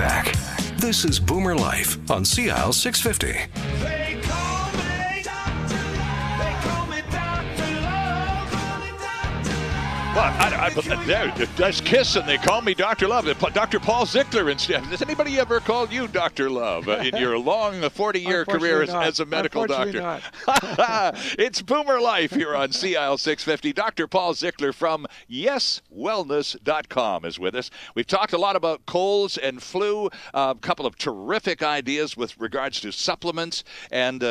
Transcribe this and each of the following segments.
back. This is Boomer Life on CIL 650. They call me Dr. Love. They call me Dr. Love. Well, that's Kiss, and they call me Dr. Love. Dr. Paul Zickler instead. Has anybody ever called you Dr. Love in your long 40-year career as a medical doctor? It's Boomer Life here on CIL 650. Dr. Paul Zickler from YesWellness.com is with us. We've talked a lot about colds and flu, a couple of terrific ideas with regards to supplements and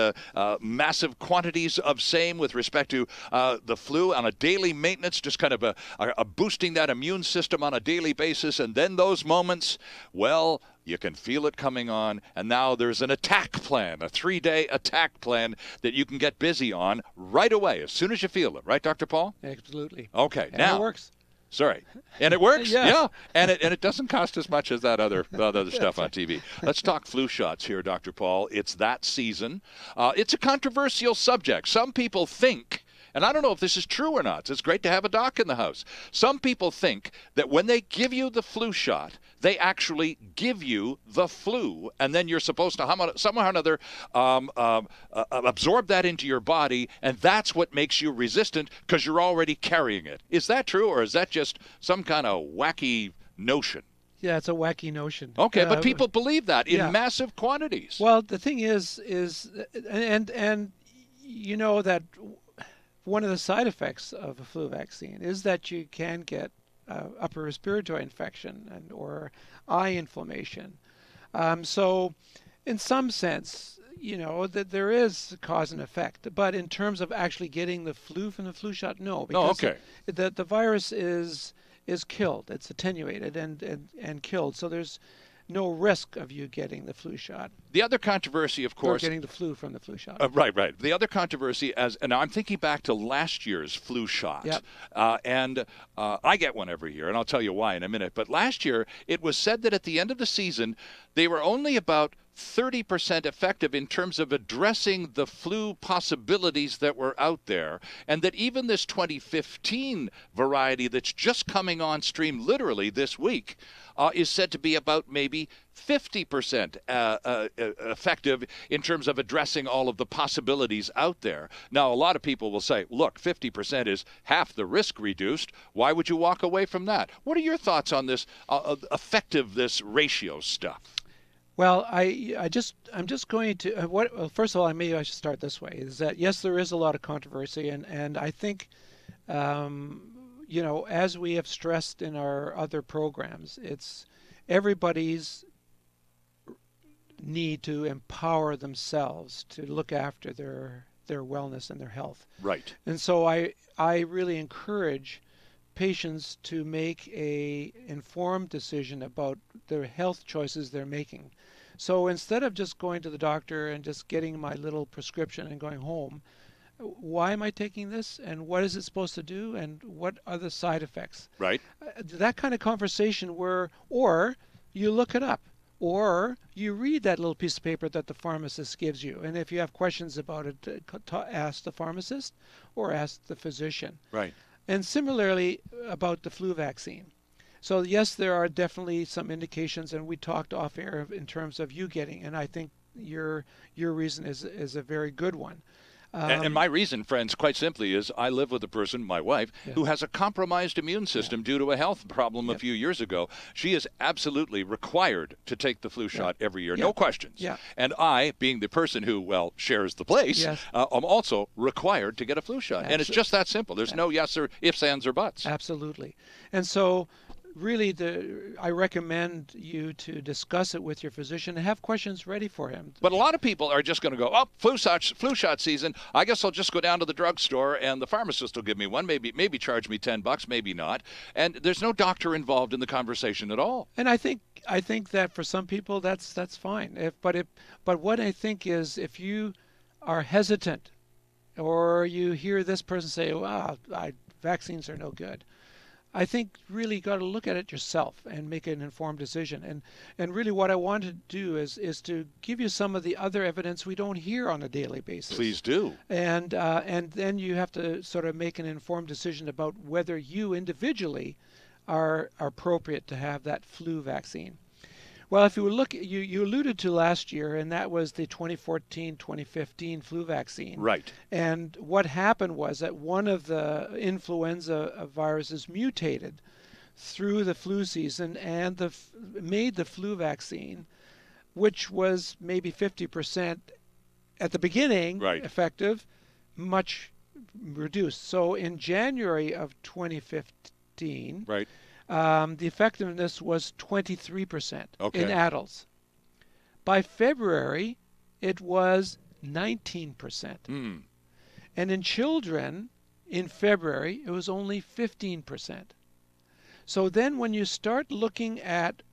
massive quantities of same with respect to the flu on a daily maintenance, just kind of a boosting that immune system on a daily basis. And then those moments, well, you can feel it coming on, and now there's an attack plan, a 3-day attack plan that you can get busy on right away as soon as you feel it. Right, Dr. Paul? Absolutely. Okay. And now it works. Sorry. And it works? Yes. Yeah. And it doesn't cost as much as that other stuff on TV. Let's talk flu shots here, Dr. Paul. It's that season. It's a controversial subject. Some people think, and I don't know if this is true or not. It's great to have a doc in the house. Some people think that when they give you the flu shot, they actually give you the flu, and then you're supposed to somehow or another absorb that into your body, and that's what makes you resistant because you're already carrying it. Is that true, or is that just some kind of wacky notion? Yeah, it's a wacky notion. Okay, but people believe that in massive quantities. Well, the thing is and you know that one of the side effects of a flu vaccine is that you can get upper respiratory infection or eye inflammation. So in some sense, you know, that there is cause and effect. But in terms of actually getting the flu from the flu shot, no. Because the virus is killed. It's attenuated and killed. So there's no risk of you getting the flu shot. The other controversy, of course... Or getting the flu from the flu shot. Right. The other controversy, and I'm thinking back to last year's flu shot. Yep. And I get one every year, and I'll tell you why in a minute. But last year, it was said that at the end of the season, they were only about 30% effective in terms of addressing the flu possibilities that were out there, and that even this 2015 variety that's just coming on stream literally this week is said to be about maybe 50% effective in terms of addressing all of the possibilities out there. Now, a lot of people will say, look, 50% is half the risk reduced. Why would you walk away from that? What are your thoughts on this this ratio stuff? Well, I'm just going to well, first of all, maybe I should start this way: is that yes, there is a lot of controversy, and I think, you know, as we have stressed in our other programs, it's everybody's need to empower themselves to look after their wellness and their health. Right. And so I really encourage patients to make a informed decision about their health choices they're making. So instead of just going to the doctor and just getting my little prescription and going home, why am I taking this, and what is it supposed to do, and what are the side effects? Right. That kind of conversation or you look it up, or you read that little piece of paper that the pharmacist gives you, and if you have questions about it, ask the pharmacist or ask the physician. Right. And similarly about the flu vaccine. So yes, there are definitely some indications, and we talked off air in terms of you getting, and I think your reason is a very good one. And my reason, friends, quite simply is I live with a person, my wife, who has a compromised immune system due to a health problem a few years ago. She is absolutely required to take the flu shot every year, no questions. Yeah. And I, being the person who, well, shares the place, I'm also required to get a flu shot. And it's just that simple. There's no yes or ifs, ands, or buts. Absolutely. And so really, I recommend you to discuss it with your physician and have questions ready for him. But a lot of people are just going to go, oh, flu shot season. I guess I'll just go down to the drugstore and the pharmacist will give me one, maybe charge me $10, maybe not. And there's no doctor involved in the conversation at all. And I think that for some people that's fine. But what I think is, if you are hesitant, or you hear this person say, "Wow, vaccines are no good," I think really you got to look at it yourself and make an informed decision. And really what I want to do is to give you some of the other evidence we don't hear on a daily basis. Please do. And then you have to sort of make an informed decision about whether you individually are appropriate to have that flu vaccine. Well, if you look, you alluded to last year, and that was the 2014-2015 flu vaccine. Right. And what happened was that one of the influenza viruses mutated through the flu season and made the flu vaccine, which was maybe 50% at the beginning Right. effective, much reduced. So in January of 2015, Right. the effectiveness was 23% Okay. in adults. By February, it was 19%. Mm. And in children, in February, it was only 15%. So then when you start looking at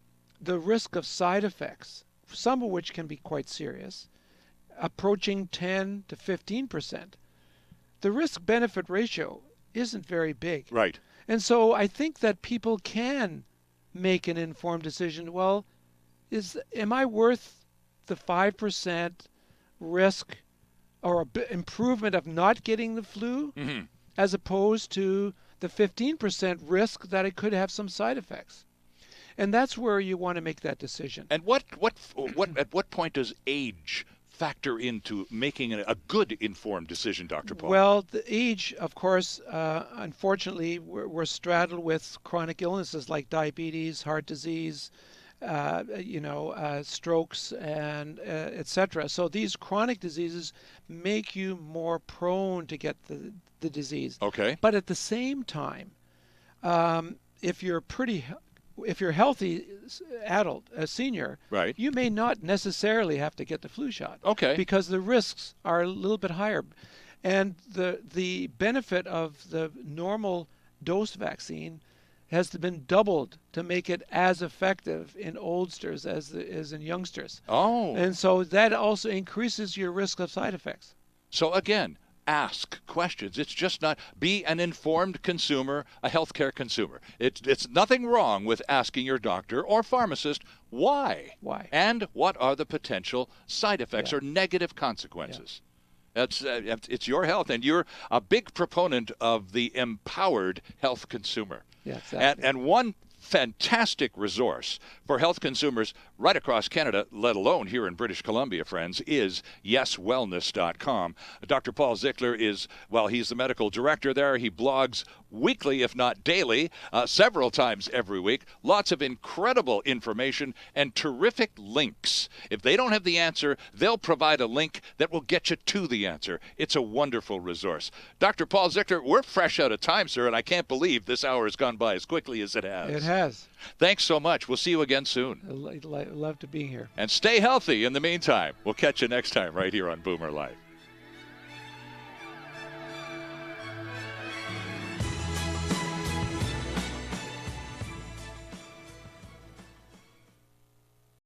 the risk of side effects, some of which can be quite serious, approaching 10 to 15%, the risk-benefit ratio isn't very big. Right. And so I think that people can make an informed decision. Well, am I worth the 5% risk or improvement of not getting the flu as opposed to the 15% risk that it could have some side effects? And that's where you want to make that decision. And at what point does age factor into making a good informed decision, Dr. Paul? Well, the age, of course, unfortunately, we're straddled with chronic illnesses like diabetes, heart disease, strokes, and etc. So these chronic diseases make you more prone to get the disease. Okay. But at the same time, if you're healthy adult, a senior, Right. you may not necessarily have to get the flu shot. Okay. Because the risks are a little bit higher. And the benefit of the normal dose vaccine has been doubled to make it as effective in oldsters as in youngsters. Oh. And so that also increases your risk of side effects. So again, ask questions. It's just not be an informed consumer, a healthcare consumer. It's nothing wrong with asking your doctor or pharmacist why. Why? And what are the potential side effects or negative consequences. It's your health, and you're a big proponent of the empowered health consumer. Yeah, exactly. And one fantastic resource for health consumers right across Canada, let alone here in British Columbia, friends, is YesWellness.com. Dr. Paul Zickler he's the medical director there. He blogs weekly, if not daily, several times every week. Lots of incredible information and terrific links. If they don't have the answer, they'll provide a link that will get you to the answer. It's a wonderful resource. Dr. Paul Zickler, we're fresh out of time, sir, and I can't believe this hour has gone by as quickly as it has. It has. Thanks so much. We'll see you again soon. I'd love to be here. And stay healthy in the meantime. We'll catch you next time right here on Boomer Life.